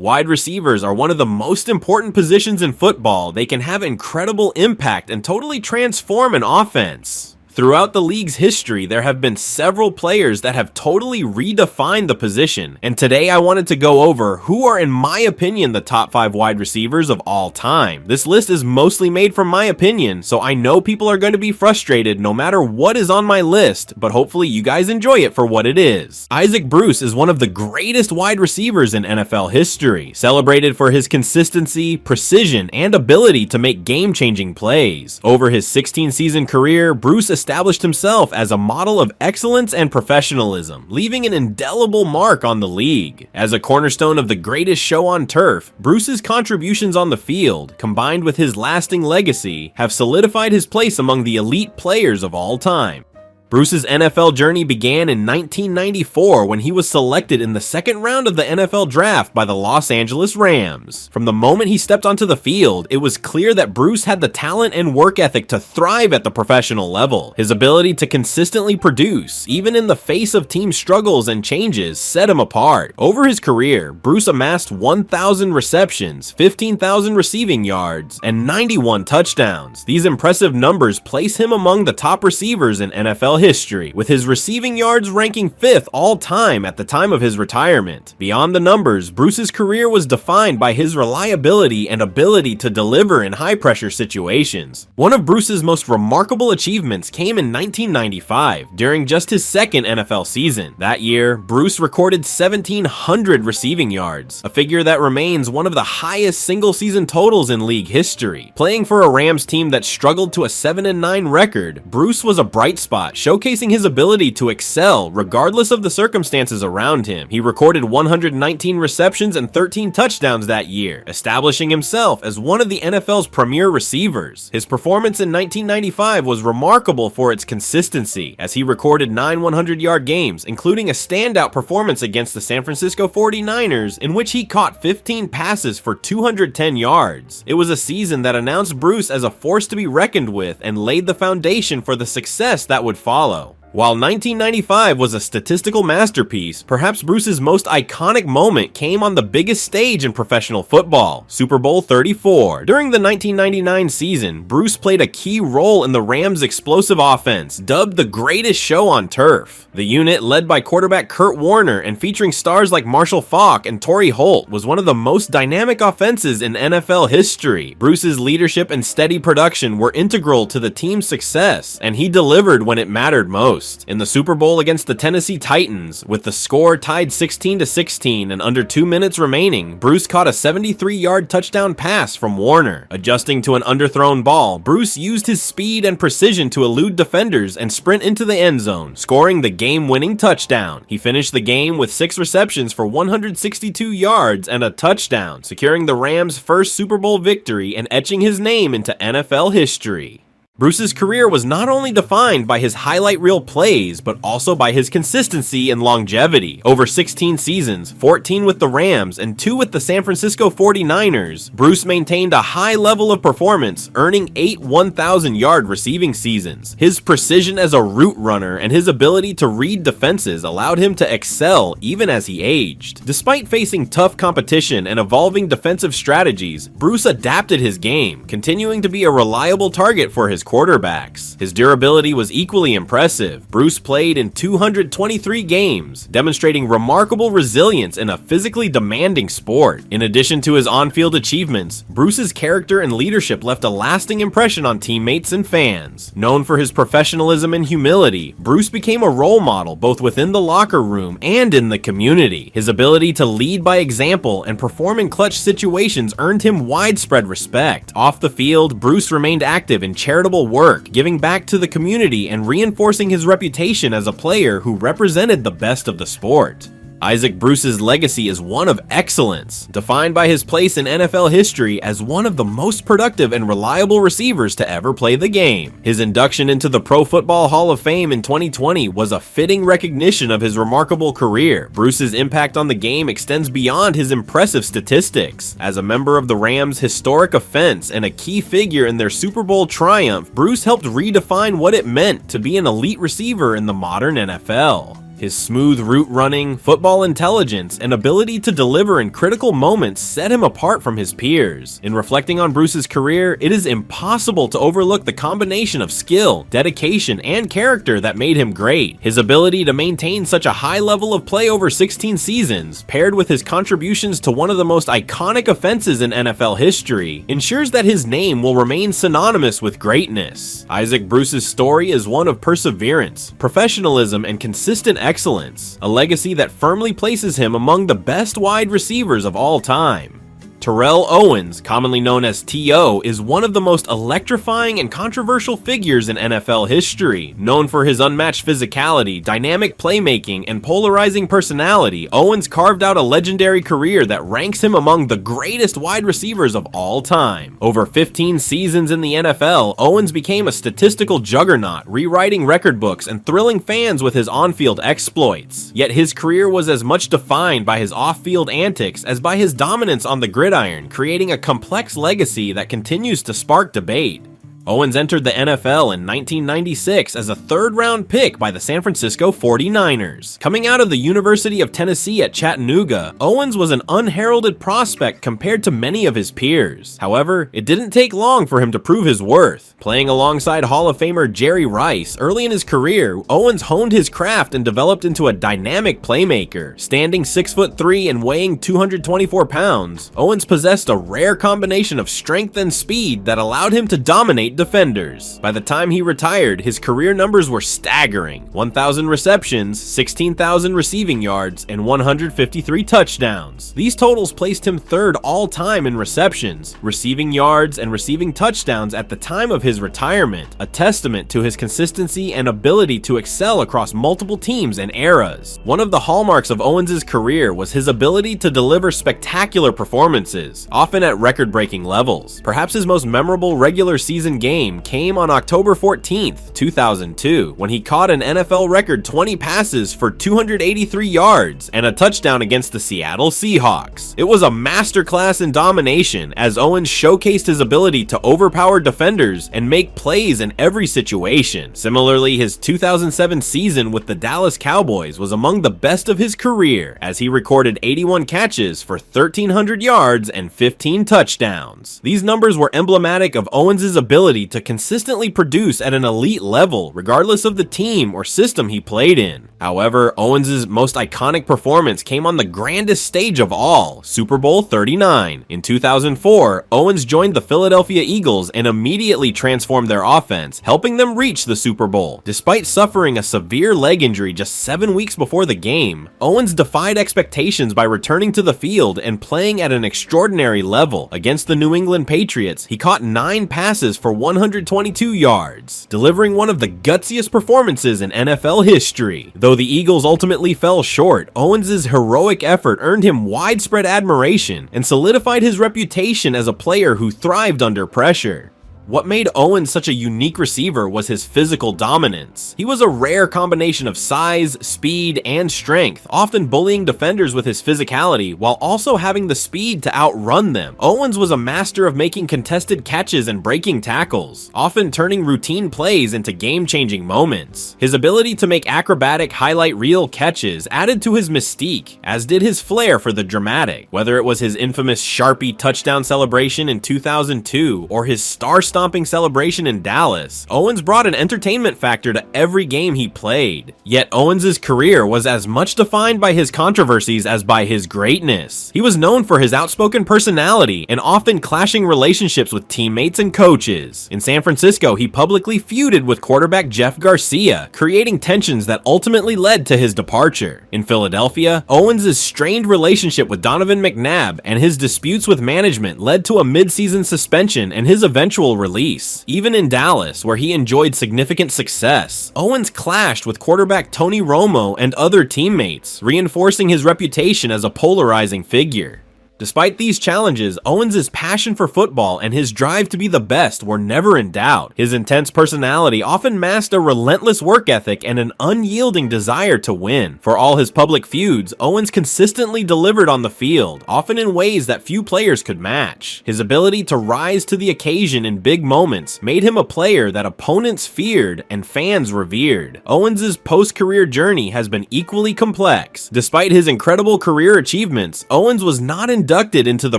Wide receivers are one of the most important positions in football. They can have incredible impact and totally transform an offense. Throughout the league's history, there have been several players that have totally redefined the position, and today I wanted to go over who are, in my opinion, the top 5 wide receivers of all time. This list is mostly made from my opinion, so I know people are going to be frustrated no matter what is on my list, but hopefully you guys enjoy it for what it is. Isaac Bruce is one of the greatest wide receivers in NFL history, celebrated for his consistency, precision, and ability to make game-changing plays. Over his 16-season career, Bruce established himself as a model of excellence and professionalism, leaving an indelible mark on the league. As a cornerstone of the greatest show on turf, Bruce's contributions on the field, combined with his lasting legacy, have solidified his place among the elite players of all time. Bruce's NFL journey began in 1994 when he was selected in the second round of the NFL draft by the Los Angeles Rams. From the moment he stepped onto the field, it was clear that Bruce had the talent and work ethic to thrive at the professional level. His ability to consistently produce, even in the face of team struggles and changes, set him apart. Over his career, Bruce amassed 1,000 receptions, 15,000 receiving yards, and 91 touchdowns. These impressive numbers place him among the top receivers in NFL history, with his receiving yards ranking 5th all-time at the time of his retirement. Beyond the numbers, Bruce's career was defined by his reliability and ability to deliver in high-pressure situations. One of Bruce's most remarkable achievements came in 1995, during just his second NFL season. That year, Bruce recorded 1,700 receiving yards, a figure that remains one of the highest single-season totals in league history. Playing for a Rams team that struggled to a 7-9 record, Bruce was a bright spot, showcasing his ability to excel regardless of the circumstances around him. He recorded 119 receptions and 13 touchdowns that year, establishing himself as one of the NFL's premier receivers. His performance in 1995 was remarkable for its consistency, as he recorded 9 100-yard games, including a standout performance against the San Francisco 49ers, in which he caught 15 passes for 210 yards. It was a season that announced Bruce as a force to be reckoned with and laid the foundation for the success that would follow. While 1995 was a statistical masterpiece, perhaps Bruce's most iconic moment came on the biggest stage in professional football, Super Bowl 34. During the 1999 season, Bruce played a key role in the Rams' explosive offense, dubbed the greatest show on turf. The unit, led by quarterback Kurt Warner and featuring stars like Marshall Faulk and Torrey Holt, was one of the most dynamic offenses in NFL history. Bruce's leadership and steady production were integral to the team's success, and he delivered when it mattered most. In the Super Bowl against the Tennessee Titans, with the score tied 16-16 and under 2 minutes remaining, Bruce caught a 73-yard touchdown pass from Warner. Adjusting to an underthrown ball, Bruce used his speed and precision to elude defenders and sprint into the end zone, scoring the game-winning touchdown. He finished the game with 6 receptions for 162 yards and a touchdown, securing the Rams' first Super Bowl victory and etching his name into NFL history. Bruce's career was not only defined by his highlight reel plays, but also by his consistency and longevity. Over 16 seasons, 14 with the Rams and 2 with the San Francisco 49ers, Bruce maintained a high level of performance, earning 8 1,000-yard receiving seasons. His precision as a route runner and his ability to read defenses allowed him to excel even as he aged. Despite facing tough competition and evolving defensive strategies, Bruce adapted his game, continuing to be a reliable target for his quarterbacks. His durability was equally impressive. Bruce played in 223 games, demonstrating remarkable resilience in a physically demanding sport. In addition to his on-field achievements, Bruce's character and leadership left a lasting impression on teammates and fans. Known for his professionalism and humility, Bruce became a role model both within the locker room and in the community. His ability to lead by example and perform in clutch situations earned him widespread respect. Off the field, Bruce remained active in charitable work, giving back to the community and reinforcing his reputation as a player who represented the best of the sport. Isaac Bruce's legacy is one of excellence, defined by his place in NFL history as one of the most productive and reliable receivers to ever play the game. His induction into the Pro Football Hall of Fame in 2020 was a fitting recognition of his remarkable career. Bruce's impact on the game extends beyond his impressive statistics. As a member of the Rams' historic offense and a key figure in their Super Bowl triumph, Bruce helped redefine what it meant to be an elite receiver in the modern NFL. His smooth route running, football intelligence, and ability to deliver in critical moments set him apart from his peers. In reflecting on Bruce's career, it is impossible to overlook the combination of skill, dedication, and character that made him great. His ability to maintain such a high level of play over 16 seasons, paired with his contributions to one of the most iconic offenses in NFL history, ensures that his name will remain synonymous with greatness. Isaac Bruce's story is one of perseverance, professionalism, and consistent excellence, a legacy that firmly places him among the best wide receivers of all time. Terrell Owens, commonly known as T.O., is one of the most electrifying and controversial figures in NFL history. Known for his unmatched physicality, dynamic playmaking, and polarizing personality, Owens carved out a legendary career that ranks him among the greatest wide receivers of all time. Over 15 seasons in the NFL, Owens became a statistical juggernaut, rewriting record books and thrilling fans with his on-field exploits. Yet his career was as much defined by his off-field antics as by his dominance on the gridiron, creating a complex legacy that continues to spark debate. Owens entered the NFL in 1996 as a third-round pick by the San Francisco 49ers. Coming out of the University of Tennessee at Chattanooga, Owens was an unheralded prospect compared to many of his peers. However, it didn't take long for him to prove his worth. Playing alongside Hall of Famer Jerry Rice, early in his career, Owens honed his craft and developed into a dynamic playmaker. Standing 6'3" and weighing 224 pounds, Owens possessed a rare combination of strength and speed that allowed him to dominate defenders. By the time he retired, his career numbers were staggering: 1,000 receptions, 16,000 receiving yards, and 153 touchdowns. These totals placed him third all-time in receptions, receiving yards, and receiving touchdowns at the time of his retirement, a testament to his consistency and ability to excel across multiple teams and eras. One of the hallmarks of Owens' career was his ability to deliver spectacular performances, often at record-breaking levels. Perhaps his most memorable regular season game came on October 14th, 2002, when he caught an NFL record 20 passes for 283 yards and a touchdown against the Seattle Seahawks. It was a masterclass in domination, as Owens showcased his ability to overpower defenders and make plays in every situation. Similarly, his 2007 season with the Dallas Cowboys was among the best of his career, as he recorded 81 catches for 1,300 yards and 15 touchdowns. These numbers were emblematic of Owens' ability to consistently produce at an elite level, regardless of the team or system he played in. However, Owens' most iconic performance came on the grandest stage of all, Super Bowl 39. In 2004, Owens joined the Philadelphia Eagles and immediately transformed their offense, helping them reach the Super Bowl. Despite suffering a severe leg injury just 7 weeks before the game, Owens defied expectations by returning to the field and playing at an extraordinary level. Against the New England Patriots, he caught 9 passes for 122 yards, delivering one of the gutsiest performances in NFL history. Though the Eagles ultimately fell short, Owens' heroic effort earned him widespread admiration and solidified his reputation as a player who thrived under pressure. What made Owens such a unique receiver was his physical dominance. He was a rare combination of size, speed, and strength, often bullying defenders with his physicality while also having the speed to outrun them. Owens was a master of making contested catches and breaking tackles, often turning routine plays into game-changing moments. His ability to make acrobatic highlight reel catches added to his mystique, as did his flair for the dramatic. Whether it was his infamous Sharpie touchdown celebration in 2002 or his star-stomping celebration in Dallas, Owens brought an entertainment factor to every game he played. Yet Owens' career was as much defined by his controversies as by his greatness. He was known for his outspoken personality and often clashing relationships with teammates and coaches. In San Francisco, he publicly feuded with quarterback Jeff Garcia, creating tensions that ultimately led to his departure. In Philadelphia, Owens' strained relationship with Donovan McNabb and his disputes with management led to a mid-season suspension and his eventual release. Even in Dallas, where he enjoyed significant success, Owens clashed with quarterback Tony Romo and other teammates, reinforcing his reputation as a polarizing figure. Despite these challenges, Owens' passion for football and his drive to be the best were never in doubt. His intense personality often masked a relentless work ethic and an unyielding desire to win. For all his public feuds, Owens consistently delivered on the field, often in ways that few players could match. His ability to rise to the occasion in big moments made him a player that opponents feared and fans revered. Owens' post-career journey has been equally complex. Despite his incredible career achievements, Owens was not inducted into the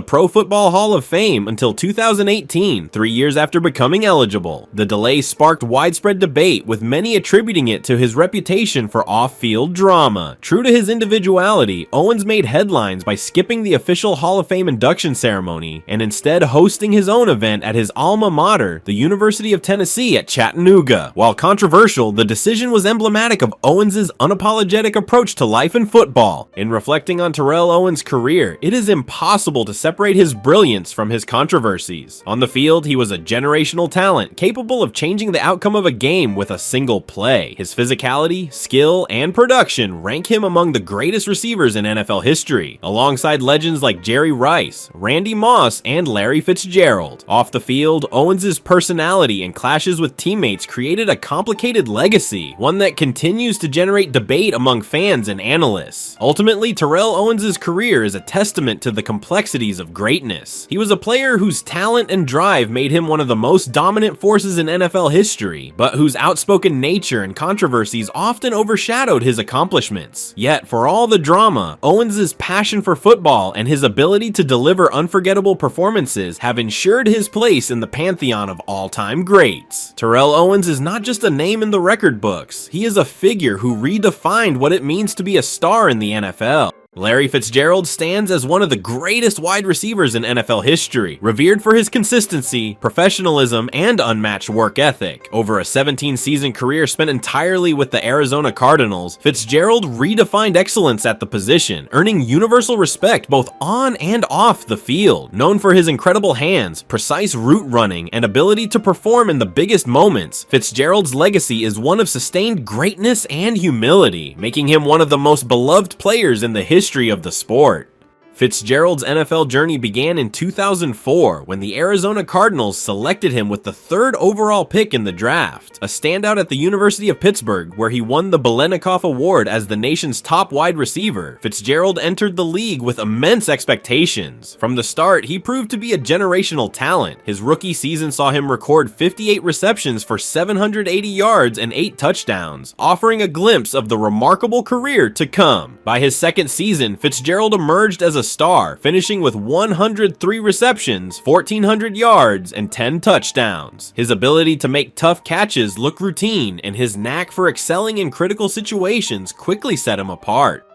Pro Football Hall of Fame until 2018, 3 years after becoming eligible. The delay sparked widespread debate, with many attributing it to his reputation for off-field drama. True to his individuality, Owens made headlines by skipping the official Hall of Fame induction ceremony and instead hosting his own event at his alma mater, the University of Tennessee at Chattanooga. While controversial, the decision was emblematic of Owens' unapologetic approach to life and football. In reflecting on Terrell Owens' career, it is impossible to separate his brilliance from his controversies. On the field, he was a generational talent, capable of changing the outcome of a game with a single play. His physicality, skill, and production rank him among the greatest receivers in NFL history, alongside legends like Jerry Rice, Randy Moss, and Larry Fitzgerald. Off the field, Owens' personality and clashes with teammates created a complicated legacy, one that continues to generate debate among fans and analysts. Ultimately, Terrell Owens' career is a testament to the complexities of greatness. He was a player whose talent and drive made him one of the most dominant forces in NFL history, but whose outspoken nature and controversies often overshadowed his accomplishments. Yet, for all the drama, Owens' passion for football and his ability to deliver unforgettable performances have ensured his place in the pantheon of all-time greats. Terrell Owens is not just a name in the record books, he is a figure who redefined what it means to be a star in the NFL. Larry Fitzgerald stands as one of the greatest wide receivers in NFL history, revered for his consistency, professionalism, and unmatched work ethic. Over a 17-season career spent entirely with the Arizona Cardinals, Fitzgerald redefined excellence at the position, earning universal respect both on and off the field. Known for his incredible hands, precise route running, and ability to perform in the biggest moments, Fitzgerald's legacy is one of sustained greatness and humility, making him one of the most beloved players in the history of the sport. Fitzgerald's NFL journey began in 2004 when the Arizona Cardinals selected him with the 3rd overall pick in the draft. A standout at the University of Pittsburgh, where he won the Biletnikoff Award as the nation's top wide receiver, Fitzgerald entered the league with immense expectations. From the start, he proved to be a generational talent. His rookie season saw him record 58 receptions for 780 yards and 8 touchdowns, offering a glimpse of the remarkable career to come. By his second season, Fitzgerald emerged as a star, finishing with 103 receptions, 1,400 yards, and 10 touchdowns. His ability to make tough catches look routine, and his knack for excelling in critical situations quickly set him apart.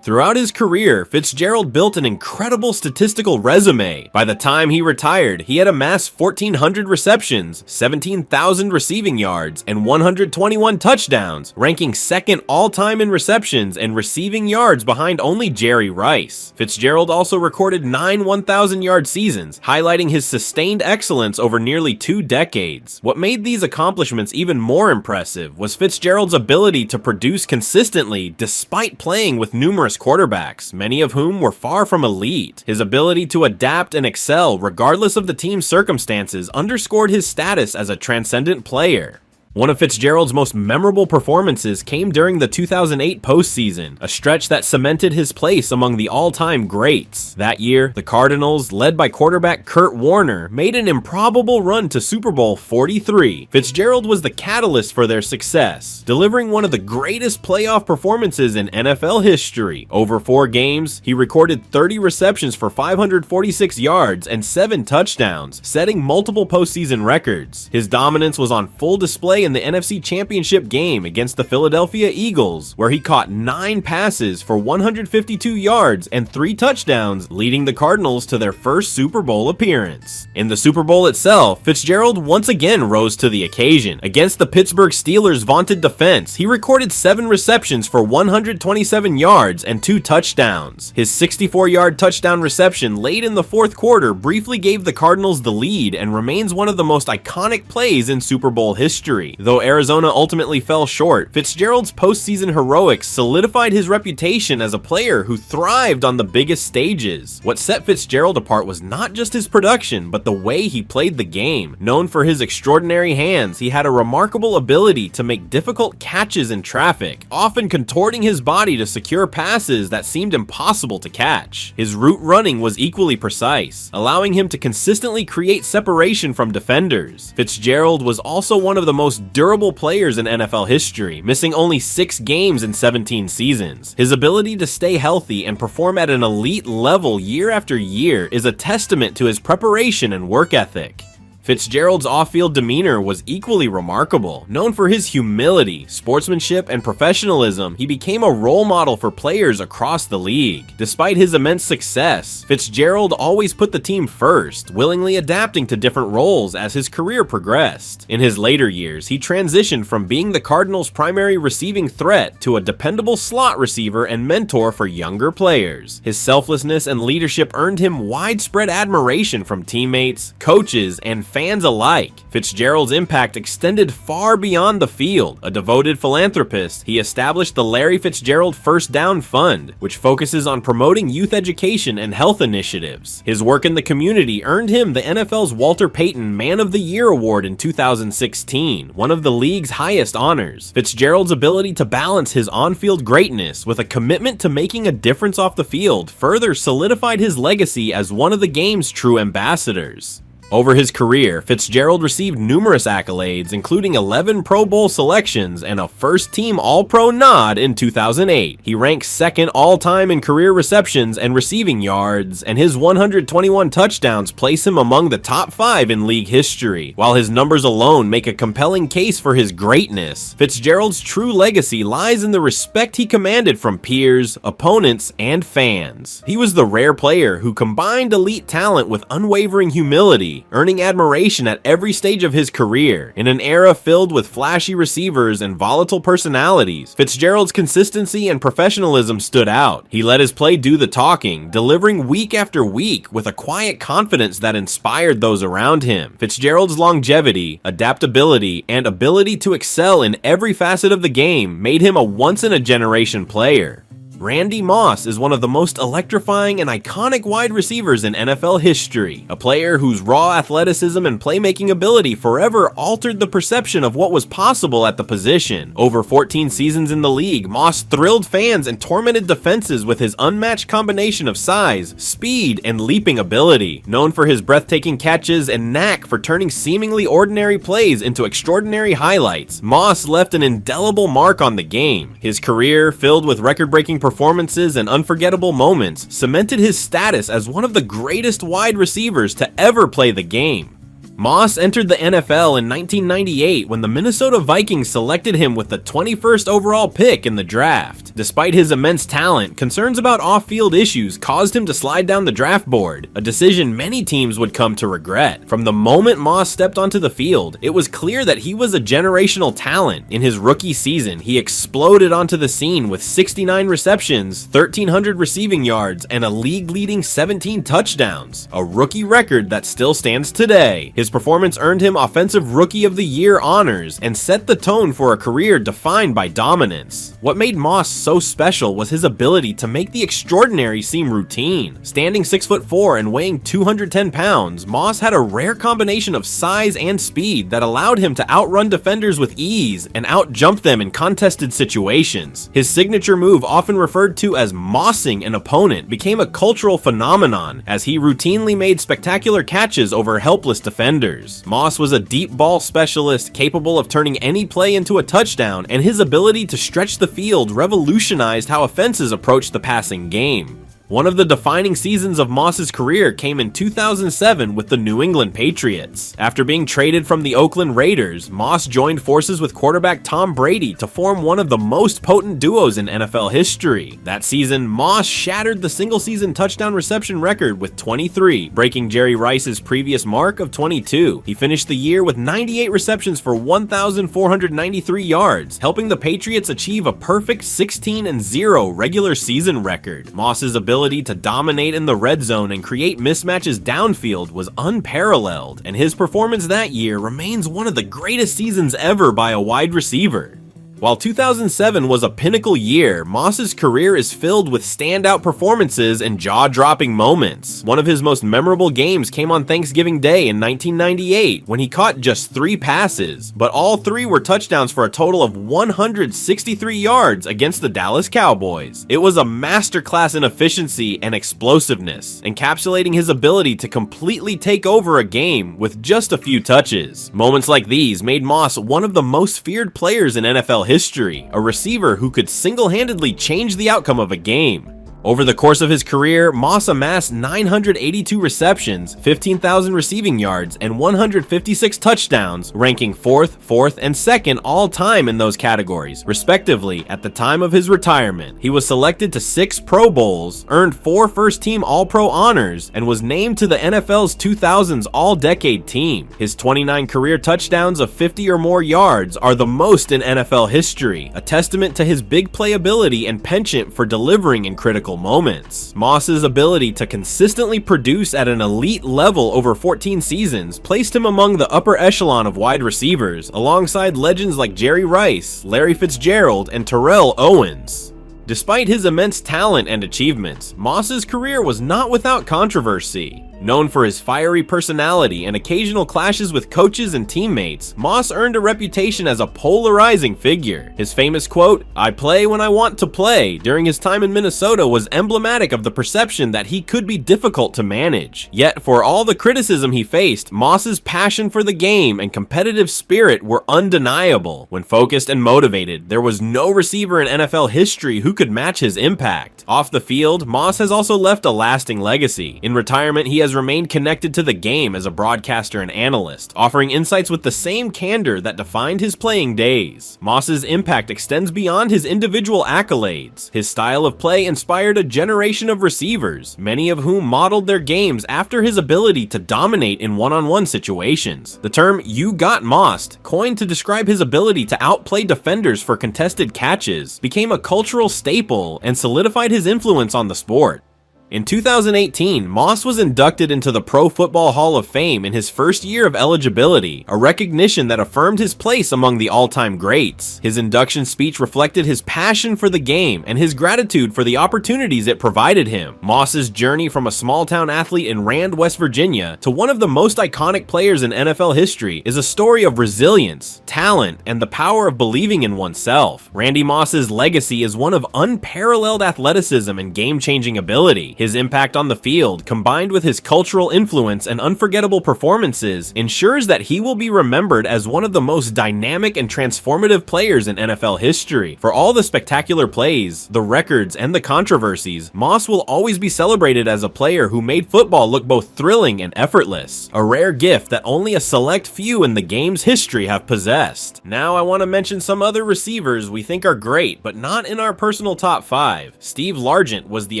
Throughout his career, Fitzgerald built an incredible statistical resume. By the time he retired, he had amassed 1,400 receptions, 17,000 receiving yards, and 121 touchdowns, ranking 2nd all-time in receptions and receiving yards behind only Jerry Rice. Fitzgerald also recorded 9 1,000-yard seasons, highlighting his sustained excellence over nearly 2 decades. What made these accomplishments even more impressive was Fitzgerald's ability to produce consistently despite playing with numerous quarterbacks, many of whom were far from elite. His ability to adapt and excel regardless of the team's circumstances underscored his status as a transcendent player. One of Fitzgerald's most memorable performances came during the 2008 postseason, a stretch that cemented his place among the all-time greats. That year, the Cardinals, led by quarterback Kurt Warner, made an improbable run to Super Bowl 43. Fitzgerald was the catalyst for their success, delivering one of the greatest playoff performances in NFL history. Over 4 games, he recorded 30 receptions for 546 yards and 7 touchdowns, setting multiple postseason records. His dominance was on full display in the NFC Championship game against the Philadelphia Eagles, where he caught 9 passes for 152 yards and 3 touchdowns, leading the Cardinals to their first Super Bowl appearance. In the Super Bowl itself, Fitzgerald once again rose to the occasion. Against the Pittsburgh Steelers' vaunted defense, he recorded 7 receptions for 127 yards and 2 touchdowns. His 64-yard touchdown reception late in the 4th quarter briefly gave the Cardinals the lead and remains one of the most iconic plays in Super Bowl history. Though Arizona ultimately fell short, Fitzgerald's postseason heroics solidified his reputation as a player who thrived on the biggest stages. What set Fitzgerald apart was not just his production, but the way he played the game. Known for his extraordinary hands, he had a remarkable ability to make difficult catches in traffic, often contorting his body to secure passes that seemed impossible to catch. His route running was equally precise, allowing him to consistently create separation from defenders. Fitzgerald was also one of the most durable players in NFL history, missing only 6 games in 17 seasons. His ability to stay healthy and perform at an elite level year after year is a testament to his preparation and work ethic. Fitzgerald's off-field demeanor was equally remarkable. Known for his humility, sportsmanship, and professionalism, he became a role model for players across the league. Despite his immense success, Fitzgerald always put the team first, willingly adapting to different roles as his career progressed. In his later years, he transitioned from being the Cardinals' primary receiving threat to a dependable slot receiver and mentor for younger players. His selflessness and leadership earned him widespread admiration from teammates, coaches, and fans alike. Fitzgerald's impact extended far beyond the field. A devoted philanthropist, he established the Larry Fitzgerald First Down Fund, which focuses on promoting youth education and health initiatives. His work in the community earned him the NFL's Walter Payton Man of the Year Award in 2016, one of the league's highest honors. Fitzgerald's ability to balance his on-field greatness with a commitment to making a difference off the field further solidified his legacy as one of the game's true ambassadors. Over his career, Fitzgerald received numerous accolades, including 11 Pro Bowl selections and a first-team All-Pro nod in 2008. He ranks second all-time in career receptions and receiving yards, and his 121 touchdowns place him among the top 5 in league history. While his numbers alone make a compelling case for his greatness, Fitzgerald's true legacy lies in the respect he commanded from peers, opponents, and fans. He was the rare player who combined elite talent with unwavering humility, earning admiration at every stage of his career. In an era filled with flashy receivers and volatile personalities, Fitzgerald's consistency and professionalism stood out. He let his play do the talking, delivering week after week with a quiet confidence that inspired those around him. Fitzgerald's longevity, adaptability, and ability to excel in every facet of the game made him a once-in-a-generation player. Randy Moss is one of the most electrifying and iconic wide receivers in NFL history, a player whose raw athleticism and playmaking ability forever altered the perception of what was possible at the position. Over 14 seasons in the league, Moss thrilled fans and tormented defenses with his unmatched combination of size, speed, and leaping ability. Known for his breathtaking catches and knack for turning seemingly ordinary plays into extraordinary highlights, Moss left an indelible mark on the game. His career, filled with record-breaking performances and unforgettable moments, cemented his status as one of the greatest wide receivers to ever play the game. Moss entered the NFL in 1998 when the Minnesota Vikings selected him with the 21st overall pick in the draft. Despite his immense talent, concerns about off-field issues caused him to slide down the draft board, a decision many teams would come to regret. From the moment Moss stepped onto the field, it was clear that he was a generational talent. In his rookie season, he exploded onto the scene with 69 receptions, 1,300 receiving yards, and a league-leading 17 touchdowns, a rookie record that still stands today. His performance earned him Offensive Rookie of the Year honors and set the tone for a career defined by dominance. What made Moss so special was his ability to make the extraordinary seem routine. Standing 6'4" and weighing 210 pounds, Moss had a rare combination of size and speed that allowed him to outrun defenders with ease and outjump them in contested situations. His signature move, often referred to as mossing an opponent, became a cultural phenomenon as he routinely made spectacular catches over helpless defenders. Moss was a deep ball specialist capable of turning any play into a touchdown, and his ability to stretch the field revolutionized how offenses approached the passing game. One of the defining seasons of Moss's career came in 2007 with the New England Patriots. After being traded from the Oakland Raiders, Moss joined forces with quarterback Tom Brady to form one of the most potent duos in NFL history. That season, Moss shattered the single-season touchdown reception record with 23, breaking Jerry Rice's previous mark of 22. He finished the year with 98 receptions for 1,493 yards, helping the Patriots achieve a perfect 16-0 regular season record. Moss's ability ability to dominate in the red zone and create mismatches downfield was unparalleled, and his performance that year remains one of the greatest seasons ever by a wide receiver. While 2007 was a pinnacle year, Moss's career is filled with standout performances and jaw-dropping moments. One of his most memorable games came on Thanksgiving Day in 1998, when he caught just 3 passes, but all 3 were touchdowns for a total of 163 yards against the Dallas Cowboys. It was a masterclass in efficiency and explosiveness, encapsulating his ability to completely take over a game with just a few touches. Moments like these made Moss one of the most feared players in NFL history, a receiver who could single-handedly change the outcome of a game. Over the course of his career, Moss amassed 982 receptions, 15,000 receiving yards, and 156 touchdowns, ranking 4th, and 2nd all-time in those categories, respectively, at the time of his retirement. He was selected to 6 Pro Bowls, earned 4 first-team All-Pro honors, and was named to the NFL's 2000s All-Decade team. His 29 career touchdowns of 50 or more yards are the most in NFL history, a testament to his big playability and penchant for delivering in critical moments. Moss's ability to consistently produce at an elite level over 14 seasons placed him among the upper echelon of wide receivers, alongside legends like Jerry Rice, Larry Fitzgerald, and Terrell Owens. Despite his immense talent and achievements, Moss's career was not without controversy. Known for his fiery personality and occasional clashes with coaches and teammates, Moss earned a reputation as a polarizing figure. His famous quote, "I play when I want to play," during his time in Minnesota was emblematic of the perception that he could be difficult to manage. Yet, for all the criticism he faced, Moss's passion for the game and competitive spirit were undeniable. When focused and motivated, there was no receiver in NFL history who could match his impact. Off the field, Moss has also left a lasting legacy. In retirement, he has remained connected to the game as a broadcaster and analyst, offering insights with the same candor that defined his playing days. Moss's impact extends beyond his individual accolades. His style of play inspired a generation of receivers, many of whom modeled their games after his ability to dominate in one-on-one situations. The term "you got mossed," coined to describe his ability to outplay defenders for contested catches, became a cultural staple and solidified his influence on the sport. In 2018, Moss was inducted into the Pro Football Hall of Fame in his first year of eligibility, a recognition that affirmed his place among the all-time greats. His induction speech reflected his passion for the game and his gratitude for the opportunities it provided him. Moss's journey from a small-town athlete in Rand, West Virginia, to one of the most iconic players in NFL history is a story of resilience, talent, and the power of believing in oneself. Randy Moss's legacy is one of unparalleled athleticism and game-changing ability. His impact on the field, combined with his cultural influence and unforgettable performances, ensures that he will be remembered as one of the most dynamic and transformative players in NFL history. For all the spectacular plays, the records, and the controversies, Moss will always be celebrated as a player who made football look both thrilling and effortless, a rare gift that only a select few in the game's history have possessed. Now I want to mention some other receivers we think are great, but not in our personal top 5. Steve Largent was the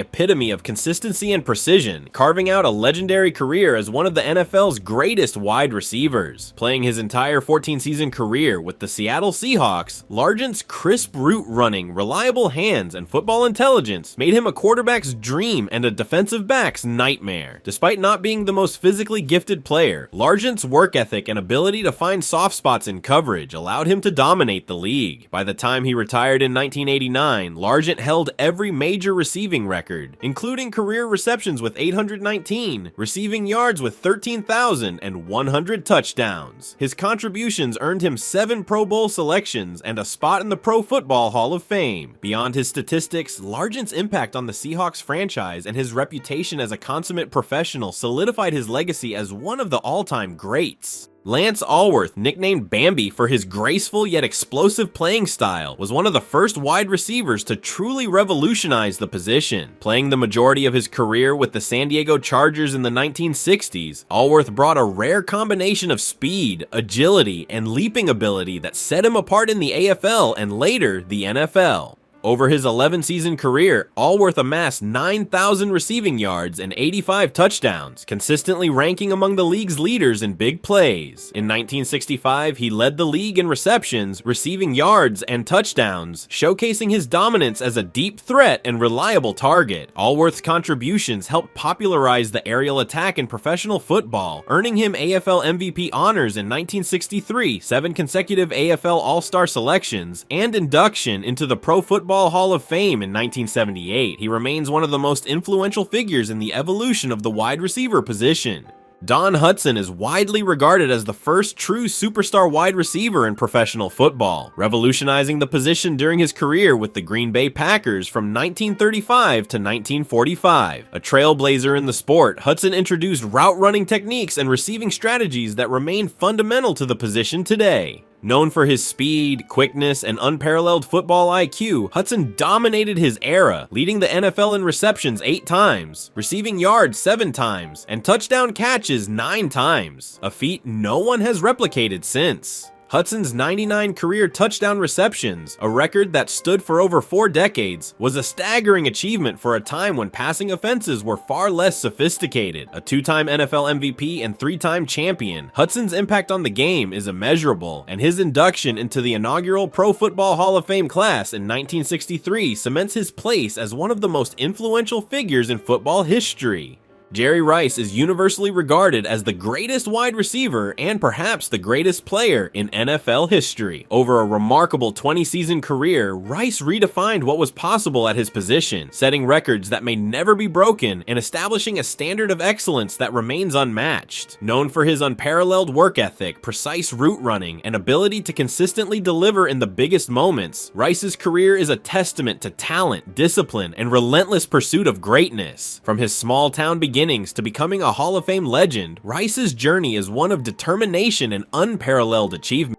epitome of consistency and precision, carving out a legendary career as one of the NFL's greatest wide receivers. Playing his entire 14-season career with the Seattle Seahawks, Largent's crisp route running, reliable hands, and football intelligence made him a quarterback's dream and a defensive back's nightmare. Despite not being the most physically gifted player, Largent's work ethic and ability to find soft spots in coverage allowed him to dominate the league. By the time he retired in 1989, Largent held every major receiving record, including career receptions with 819, receiving yards with 13,000, and 100 touchdowns. His contributions earned him 7 Pro Bowl selections and a spot in the Pro Football Hall of Fame. Beyond his statistics, Largent's impact on the Seahawks franchise and his reputation as a consummate professional solidified his legacy as one of the all-time greats. Lance Alworth, nicknamed Bambi for his graceful yet explosive playing style, was one of the first wide receivers to truly revolutionize the position. Playing the majority of his career with the San Diego Chargers in the 1960s, Alworth brought a rare combination of speed, agility, and leaping ability that set him apart in the AFL and later the NFL. Over his 11-season career, Alworth amassed 9,000 receiving yards and 85 touchdowns, consistently ranking among the league's leaders in big plays. In 1965, he led the league in receptions, receiving yards, and touchdowns, showcasing his dominance as a deep threat and reliable target. Alworth's contributions helped popularize the aerial attack in professional football, earning him AFL MVP honors in 1963, 7 consecutive AFL All-Star selections, and induction into the Pro Football Hall of Fame in 1978. He remains one of the most influential figures in the evolution of the wide receiver position. Don Hutson is widely regarded as the first true superstar wide receiver in professional football, revolutionizing the position during his career with the Green Bay Packers from 1935 to 1945. A trailblazer in the sport, Hutson introduced route running techniques and receiving strategies that remain fundamental to the position today. Known for his speed, quickness, and unparalleled football IQ, Hutson dominated his era, leading the NFL in receptions 8 times, receiving yards 7 times, and touchdown catches 9 times, a feat no one has replicated since. Hutson's 99 career touchdown receptions, a record that stood for over 4 decades, was a staggering achievement for a time when passing offenses were far less sophisticated. A 2-time NFL MVP and 3-time champion, Hutson's impact on the game is immeasurable, and his induction into the inaugural Pro Football Hall of Fame class in 1963 cements his place as one of the most influential figures in football history. Jerry Rice is universally regarded as the greatest wide receiver and perhaps the greatest player in NFL history. Over a remarkable 20-season career, Rice redefined what was possible at his position, setting records that may never be broken and establishing a standard of excellence that remains unmatched. Known for his unparalleled work ethic, precise route running, and ability to consistently deliver in the biggest moments, Rice's career is a testament to talent, discipline, and relentless pursuit of greatness. From his small-town beginnings to becoming a Hall of Fame legend, Rice's journey is one of determination and unparalleled achievement.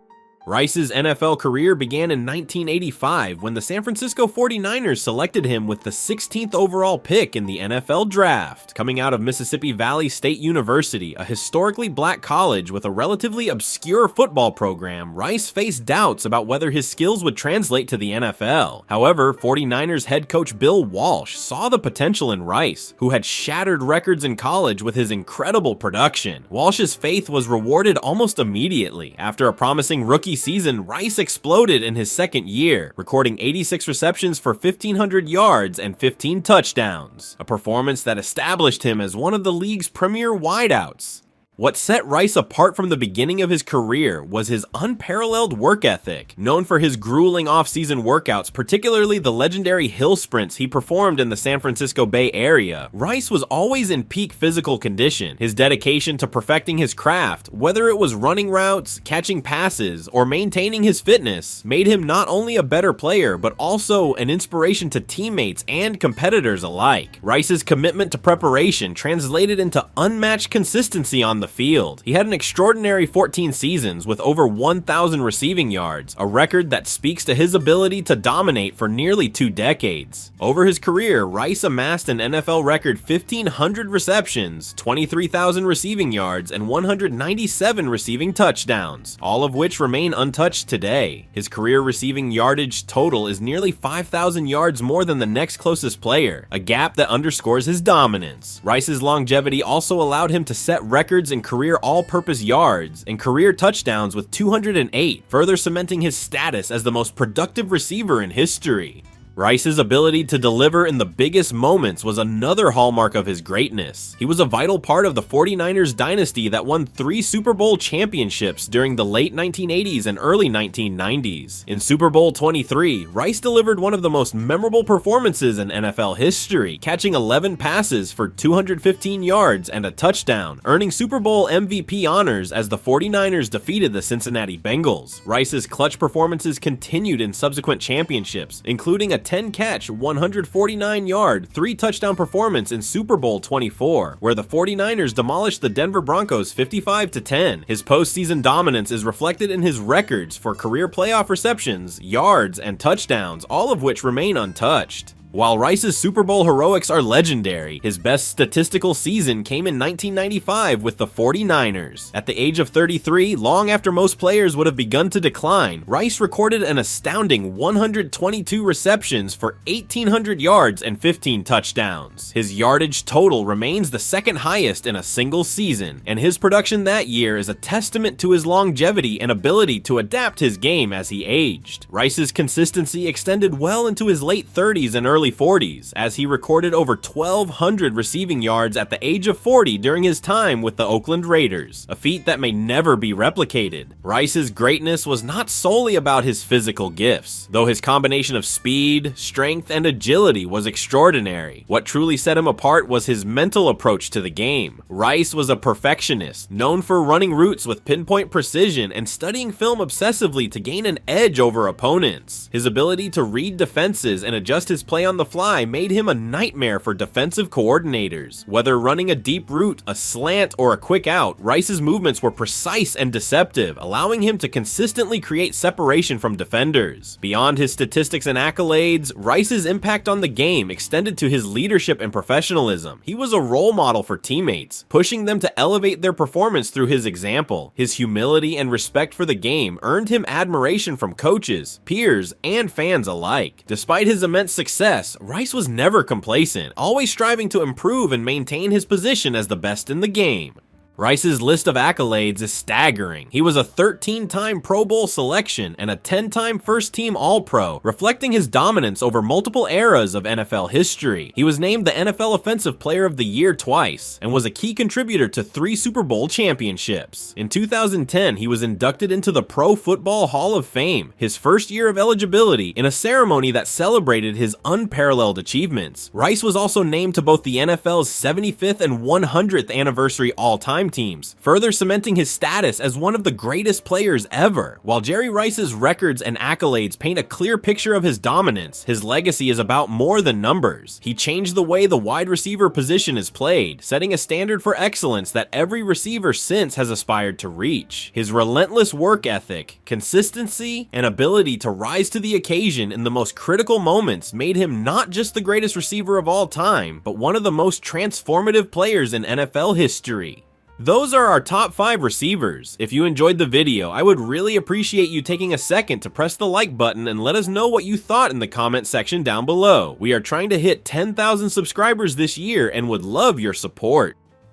Rice's NFL career began in 1985 when the San Francisco 49ers selected him with the 16th overall pick in the NFL draft. Coming out of Mississippi Valley State University, a historically black college with a relatively obscure football program, Rice faced doubts about whether his skills would translate to the NFL. However, 49ers head coach Bill Walsh saw the potential in Rice, who had shattered records in college with his incredible production. Walsh's faith was rewarded almost immediately. After a promising rookie season, Rice exploded in his second year, recording 86 receptions for 1,500 yards and 15 touchdowns, a performance that established him as one of the league's premier wideouts. What set Rice apart from the beginning of his career was his unparalleled work ethic. Known for his grueling off-season workouts, particularly the legendary hill sprints he performed in the San Francisco Bay Area, Rice was always in peak physical condition. His dedication to perfecting his craft, whether it was running routes, catching passes, or maintaining his fitness, made him not only a better player, but also an inspiration to teammates and competitors alike. Rice's commitment to preparation translated into unmatched consistency on the field. He had an extraordinary 14 seasons with over 1,000 receiving yards, a record that speaks to his ability to dominate for nearly 2 decades. Over his career, Rice amassed an NFL record 1,500 receptions, 23,000 receiving yards, and 197 receiving touchdowns, all of which remain untouched today. His career receiving yardage total is nearly 5,000 yards more than the next closest player, a gap that underscores his dominance. Rice's longevity also allowed him to set records in career all-purpose yards and career touchdowns with 208, further cementing his status as the most productive receiver in history. Rice's ability to deliver in the biggest moments was another hallmark of his greatness. He was a vital part of the 49ers dynasty that won 3 Super Bowl championships during the late 1980s and early 1990s. In Super Bowl 23, Rice delivered one of the most memorable performances in NFL history, catching 11 passes for 215 yards and a touchdown, earning Super Bowl MVP honors as the 49ers defeated the Cincinnati Bengals. Rice's clutch performances continued in subsequent championships, including a 10-catch, 149-yard, 3-touchdown performance in Super Bowl 24, where the 49ers demolished the Denver Broncos 55-10. His postseason dominance is reflected in his records for career playoff receptions, yards, and touchdowns, all of which remain untouched. While Rice's Super Bowl heroics are legendary, his best statistical season came in 1995 with the 49ers. At the age of 33, long after most players would have begun to decline, Rice recorded an astounding 122 receptions for 1,800 yards and 15 touchdowns. His yardage total remains the second highest in a single season, and his production that year is a testament to his longevity and ability to adapt his game as he aged. Rice's consistency extended well into his late 30s and early 40s, as he recorded over 1,200 receiving yards at the age of 40 during his time with the Oakland Raiders, a feat that may never be replicated. Rice's greatness was not solely about his physical gifts, though his combination of speed, strength, and agility was extraordinary. What truly set him apart was his mental approach to the game. Rice was a perfectionist, known for running routes with pinpoint precision and studying film obsessively to gain an edge over opponents. His ability to read defenses and adjust his play on the fly made him a nightmare for defensive coordinators. Whether running a deep route, a slant, or a quick out, Rice's movements were precise and deceptive, allowing him to consistently create separation from defenders. Beyond his statistics and accolades, Rice's impact on the game extended to his leadership and professionalism. He was a role model for teammates, pushing them to elevate their performance through his example. His humility and respect for the game earned him admiration from coaches, peers, and fans alike. Despite his immense success, Rice was never complacent, always striving to improve and maintain his position as the best in the game. Rice's list of accolades is staggering. He was a 13-time Pro Bowl selection and a 10-time first-team All-Pro, reflecting his dominance over multiple eras of NFL history. He was named the NFL Offensive Player of the Year twice, and was a key contributor to 3 Super Bowl championships. In 2010, he was inducted into the Pro Football Hall of Fame, his first year of eligibility, in a ceremony that celebrated his unparalleled achievements. Rice was also named to both the NFL's 75th and 100th anniversary all-time teams, further cementing his status as one of the greatest players ever. While Jerry Rice's records and accolades paint a clear picture of his dominance, his legacy is about more than numbers. He changed the way the wide receiver position is played, setting a standard for excellence that every receiver since has aspired to reach. His relentless work ethic, consistency, and ability to rise to the occasion in the most critical moments made him not just the greatest receiver of all time, but one of the most transformative players in NFL history. Those are our top 5 receivers. If you enjoyed the video, I would really appreciate you taking a second to press the like button and let us know what you thought in the comment section down below. We are trying to hit 10,000 subscribers this year and would love your support.